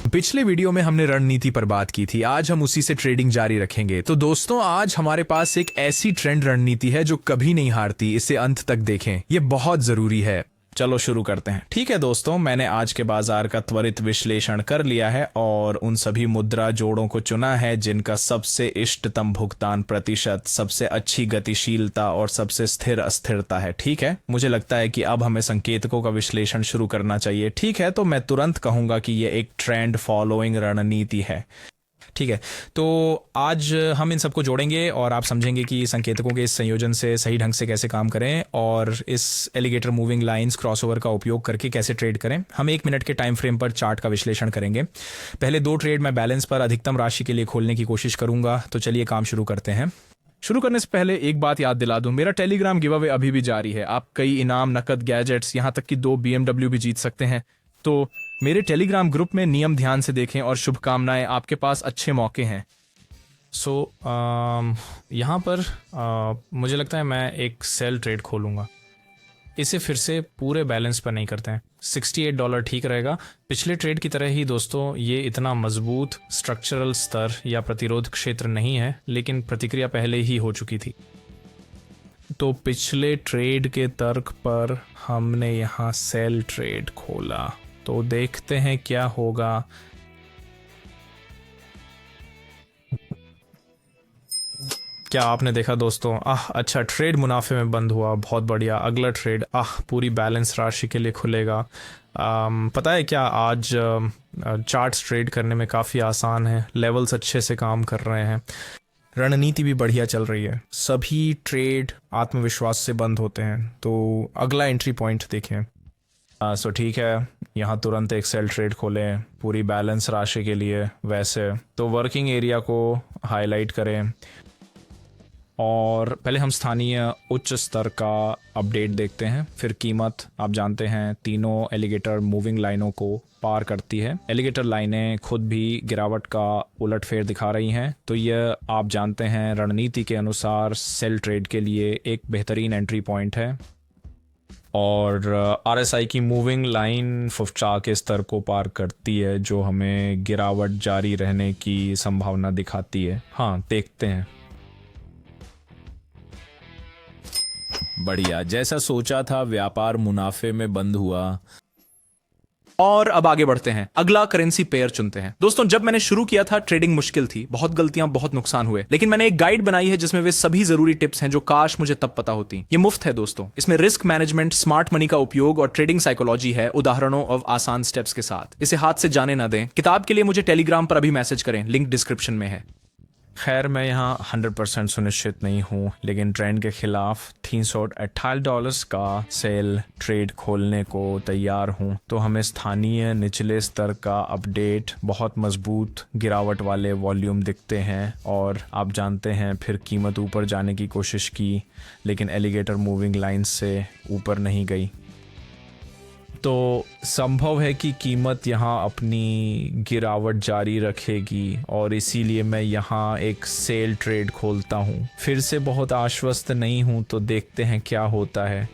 पिछले वीडियो में हमने रणनीति पर बात की थी, आज हम उसी से ट्रेडिंग जारी रखेंगे। तो दोस्तों, आज हमारे पास एक ऐसी ट्रेंड रणनीति है जो कभी नहीं हारती। इसे अंत तक देखें, ये बहुत जरूरी है। चलो शुरू करते हैं। ठीक है दोस्तों, मैंने आज के बाजार का त्वरित विश्लेषण कर लिया है और उन सभी मुद्रा जोड़ों को चुना है जिनका सबसे इष्टतम भुगतान प्रतिशत, सबसे अच्छी गतिशीलता और सबसे स्थिर अस्थिरता है। ठीक है, मुझे लगता है कि अब हमें संकेतकों का विश्लेषण शुरू करना चाहिए। ठीक है, तो मैं तुरंत कहूंगा कि यह एक ट्रेंड फॉलोइंग रणनीति है। ठीक है, तो आज हम इन सबको जोड़ेंगे और आप समझेंगे कि संकेतकों के इस संयोजन से सही ढंग से कैसे काम करें और इस एलिगेटर मूविंग लाइंस क्रॉसओवर का उपयोग करके कैसे ट्रेड करें। हम 1 मिनट के टाइम फ्रेम पर चार्ट का विश्लेषण करेंगे। पहले 2 ट्रेड मैं बैलेंस पर अधिकतम राशि के लिए खोलने की कोशिश करूंगा। तो चलिए काम शुरू करते हैं। शुरू करने से पहले एक बात याद दिला दूं, मेरा टेलीग्राम गिव अवे अभी भी जारी है। आप कई इनाम, नकद, गैजेट्स, यहाँ तक कि 2 BMW भी जीत सकते हैं। तो मेरे टेलीग्राम ग्रुप में नियम ध्यान से देखें और शुभकामनाएं, आपके पास अच्छे मौके हैं। यहाँ पर मुझे लगता है मैं एक सेल ट्रेड खोलूँगा। इसे फिर से पूरे बैलेंस पर नहीं करते हैं। $68 ठीक रहेगा। पिछले ट्रेड की तरह ही दोस्तों, ये इतना मजबूत स्ट्रक्चरल स्तर या प्रतिरोध क्षेत्र नहीं है, लेकिन प्रतिक्रिया पहले ही हो चुकी थी। तो पिछले ट्रेड के तर्क पर हमने यहाँ सेल ट्रेड खोला, तो देखते हैं क्या होगा। क्या आपने देखा दोस्तों? अच्छा, ट्रेड मुनाफे में बंद हुआ, बहुत बढ़िया। अगला ट्रेड पूरी बैलेंस राशि के लिए खुलेगा। पता है क्या, आज चार्ट्स ट्रेड करने में काफ़ी आसान है, लेवल्स अच्छे से काम कर रहे हैं, रणनीति भी बढ़िया चल रही है। सभी ट्रेड आत्मविश्वास से बंद होते हैं। तो अगला एंट्री पॉइंट देखें। ठीक है, यहाँ तुरंत एक सेल ट्रेड खोलें पूरी बैलेंस राशि के लिए। वैसे तो वर्किंग एरिया को हाईलाइट करें और पहले हम स्थानीय उच्च स्तर का अपडेट देखते हैं। फिर कीमत, आप जानते हैं, तीनों एलिगेटर मूविंग लाइनों को पार करती है। एलिगेटर लाइनें खुद भी गिरावट का उलटफेर दिखा रही हैं। तो यह, आप जानते हैं, रणनीति के अनुसार सेल ट्रेड के लिए एक बेहतरीन एंट्री पॉइंट है। और RSI की मूविंग लाइन 50 के स्तर को पार करती है, जो हमें गिरावट जारी रहने की संभावना दिखाती है। हाँ, देखते हैं। बढ़िया, जैसा सोचा था व्यापार मुनाफे में बंद हुआ। और अब आगे बढ़ते हैं, अगला करेंसी पेयर चुनते हैं। दोस्तों, जब मैंने शुरू किया था ट्रेडिंग मुश्किल थी, बहुत गलतियां, बहुत नुकसान हुए, लेकिन मैंने एक गाइड बनाई है जिसमें वे सभी जरूरी टिप्स हैं जो काश मुझे तब पता होती। ये मुफ्त है दोस्तों। इसमें रिस्क मैनेजमेंट, स्मार्ट मनी का उपयोग और ट्रेडिंग साइकोलॉजी है, उदाहरणों और आसान स्टेप्स के साथ। इसे हाथ से जाने ना दें। किताब के लिए मुझे टेलीग्राम पर अभी मैसेज करें, लिंक डिस्क्रिप्शन में है। खैर, मैं यहाँ 100% सुनिश्चित नहीं हूँ, लेकिन ट्रेंड के खिलाफ $328 का सेल ट्रेड खोलने को तैयार हूँ। तो हमें स्थानीय निचले स्तर का अपडेट, बहुत मजबूत गिरावट वाले वॉल्यूम दिखते हैं और आप जानते हैं, फिर कीमत ऊपर जाने की कोशिश की, लेकिन एलिगेटर मूविंग लाइन से ऊपर नहीं गई। तो संभव है कि कीमत यहाँ अपनी गिरावट जारी रखेगी और इसीलिए मैं यहाँ एक सेल ट्रेड खोलता हूँ। फिर से बहुत आश्वस्त नहीं हूँ, तो देखते हैं क्या होता है।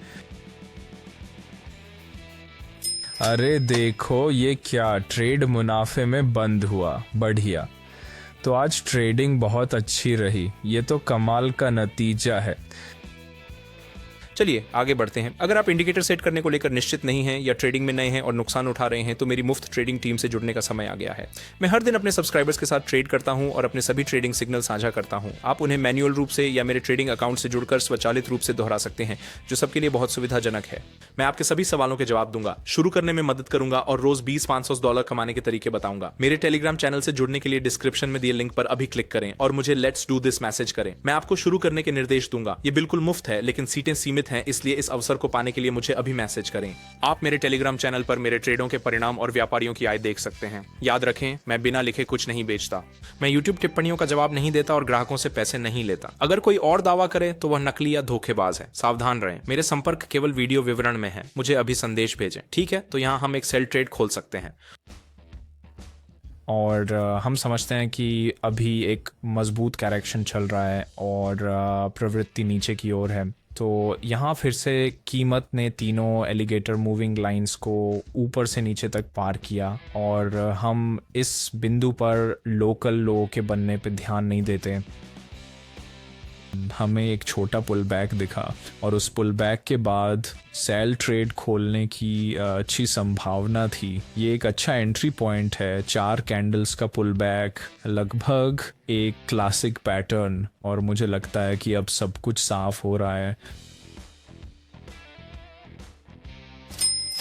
अरे देखो, ये क्या, ट्रेड मुनाफे में बंद हुआ। बढ़िया, तो आज ट्रेडिंग बहुत अच्छी रही। ये तो कमाल का नतीजा है। चलिए आगे बढ़ते हैं। अगर आप इंडिकेटर सेट करने को लेकर निश्चित नहीं हैं या ट्रेडिंग में नए हैं और नुकसान उठा रहे हैं, तो मेरी मुफ्त ट्रेडिंग टीम से जुड़ने का समय आ गया है। मैं हर दिन अपने सब्सक्राइबर्स के साथ ट्रेड करता हूं और अपने सभी ट्रेडिंग सिग्नल साझा करता हूं। आप उन्हें मैन्युअल रूप से या मेरे ट्रेडिंग अकाउंट से जुड़कर स्वचालित रूप से दोहरा सकते हैं, जो सबके लिए बहुत सुविधाजनक है। मैं आपके सभी सवालों के जवाब दूंगा, शुरू करने में मदद करूंगा और रोज $20-500 कमाने के तरीके बताऊंगा। मेरे टेलीग्राम चैनल से जुड़ने के लिए डिस्क्रिप्शन में दिए लिंक पर अभी क्लिक करें और मुझे लेट्स डू दिस मैसेज करें। मैं आपको शुरू करने के निर्देश दूंगा। ये बिल्कुल मुफ्त है, लेकिन सीटें सीमित हैं, इसलिए इस अवसर को पाने के लिए मुझे अभी मैसेज करें। आप मेरे टेलीग्राम चैनल पर मेरे ट्रेडों के परिणाम और व्यापारियों की आय देख सकते हैं। याद रखें, मैं बिना लिखे कुछ नहीं बेचता। मैं YouTube टिप्पणियों का जवाब नहीं देता और ग्राहकों से पैसे नहीं लेता। अगर कोई और दावा करे तो वह नकली या धोखेबाज है। सावधान रहें। मेरे संपर्क केवल वीडियो विवरण में है। मुझे अभी संदेश भेजें। ठीक है, तो यहाँ हम एक सेल ट्रेड खोल सकते हैं और हम समझते हैं कि अभी एक मजबूत करेक्शन चल रहा है और प्रवृत्ति नीचे की ओर है। तो यहाँ फिर से कीमत ने तीनों एलिगेटर मूविंग लाइंस को ऊपर से नीचे तक पार किया और हम इस बिंदु पर लोकल लोगों के बनने पे ध्यान नहीं देते। हमें एक छोटा पुल बैक दिखा और उस पुल बैक के बाद सेल ट्रेड खोलने की अच्छी संभावना थी। ये एक अच्छा एंट्री पॉइंट है। 4 कैंडल्स का पुल बैक, लगभग एक क्लासिक पैटर्न, और मुझे लगता है कि अब सब कुछ साफ हो रहा है।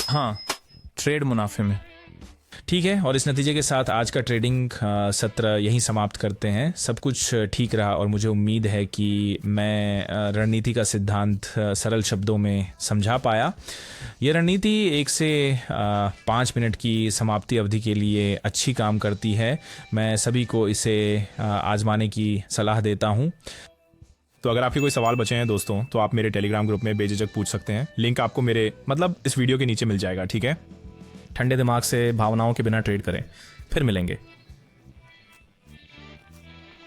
हाँ, ट्रेड मुनाफे में। ठीक है, और इस नतीजे के साथ आज का ट्रेडिंग सत्र यहीं समाप्त करते हैं। सब कुछ ठीक रहा और मुझे उम्मीद है कि मैं रणनीति का सिद्धांत सरल शब्दों में समझा पाया। ये रणनीति 1 से 5 मिनट की समाप्ति अवधि के लिए अच्छी काम करती है। मैं सभी को इसे आजमाने की सलाह देता हूँ। तो अगर आपके कोई सवाल बचे हैं दोस्तों, तो आप मेरे टेलीग्राम ग्रुप में बेझिझक पूछ सकते हैं। लिंक आपको मेरे इस वीडियो के नीचे मिल जाएगा। ठीक है, ठंडे दिमाग से भावनाओं के बिना ट्रेड करें। फिर मिलेंगे।